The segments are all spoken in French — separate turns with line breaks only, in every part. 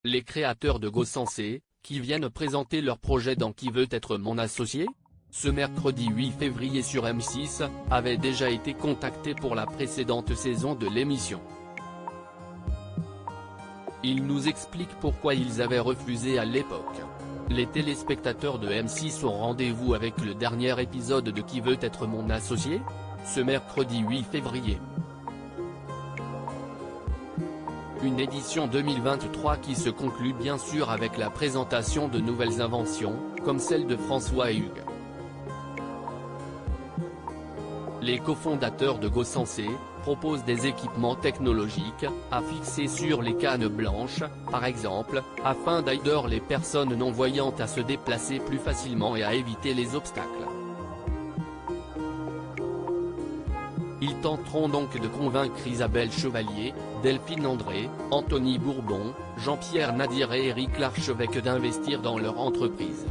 Les créateurs de GoSensé, qui viennent présenter leur projet dans Qui veut être mon associé ? Ce mercredi 8 février sur M6, avaient déjà été contactés pour la précédente saison de l'émission. Ils nous expliquent pourquoi ils avaient refusé à l'époque. Les téléspectateurs de M6 ont rendez-vous avec le dernier épisode de Qui veut être mon associé ? Ce mercredi 8 février. Une édition 2023 qui se conclut bien sûr avec la présentation de nouvelles inventions, comme celle de François et Hugues. Les cofondateurs de GoSensé proposent des équipements technologiques à fixer sur les cannes blanches, par exemple, afin d'aider les personnes non-voyantes à se déplacer plus facilement et à éviter les obstacles. Ils tenteront donc de convaincre Isabelle Chevalier, Delphine André, Anthony Bourbon, Jean-Pierre Nadir et Éric Larchevêque d'investir dans leur entreprise.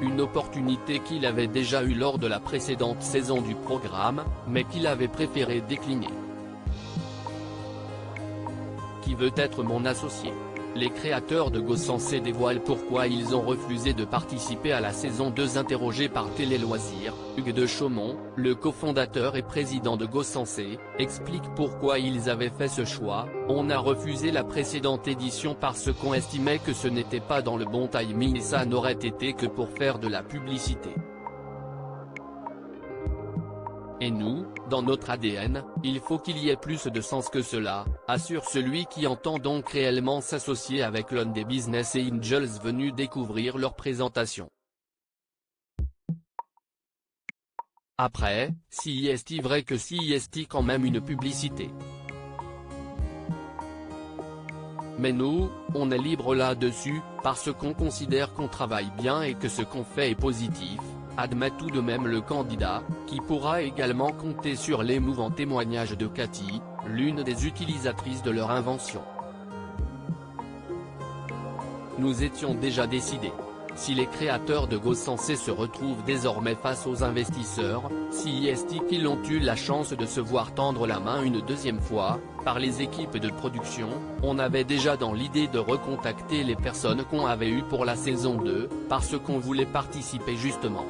Une opportunité qu'il avait déjà eue lors de la précédente saison du programme, mais qu'il avait préféré décliner. Qui veut être mon associé ? Les créateurs de GoSensé dévoilent pourquoi ils ont refusé de participer à la saison 2. Interrogé par Télé Loisirs, Hugues de Chaumont, le cofondateur et président de GoSensé, explique pourquoi ils avaient fait ce choix. On a refusé la précédente édition parce qu'on estimait que ce n'était pas dans le bon timing et ça n'aurait été que pour faire de la publicité. Et nous, dans notre ADN, il faut qu'il y ait plus de sens que cela, assure celui qui entend donc réellement s'associer avec l'un des business angels venus découvrir leur présentation. Après, si est-il vrai que si est-il quand même une publicité ? Mais nous, on est libre là-dessus, parce qu'on considère qu'on travaille bien et que ce qu'on fait est positif, admet tout de même le candidat, qui pourra également compter sur l'émouvant témoignage de Cathy, l'une des utilisatrices de leur invention. Nous étions déjà décidés. Si les créateurs de GoSensé se retrouvent désormais face aux investisseurs, si est-il qu'ils ont eu la chance de se voir tendre la main une deuxième fois, par les équipes de production, on avait déjà dans l'idée de recontacter les personnes qu'on avait eues pour la saison 2, parce qu'on voulait participer justement.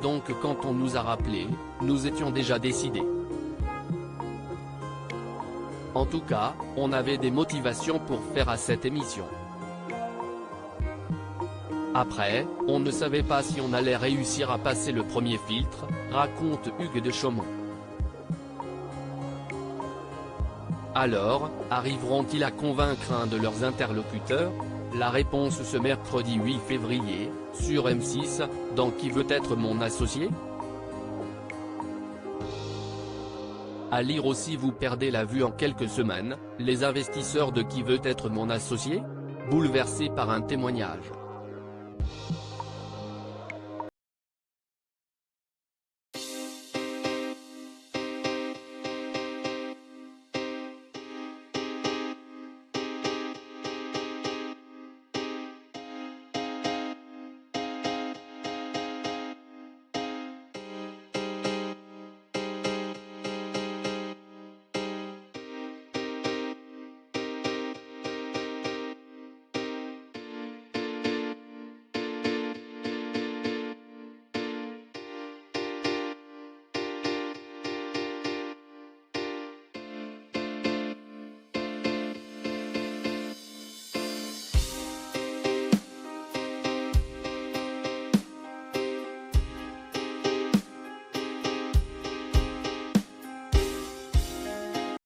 Donc quand on nous a rappelé, nous étions déjà décidés. En tout cas, on avait des motivations pour faire à cette émission. Après, on ne savait pas si on allait réussir à passer le premier filtre, raconte Hugues de Chaumont. Alors, arriveront-ils à convaincre un de leurs interlocuteurs ? La réponse ce mercredi 8 février, sur M6, dans Qui veut être mon associé ? À lire aussi. Vous perdez la vue en quelques semaines, les investisseurs de Qui veut être mon associé ? Bouleversés par un témoignage.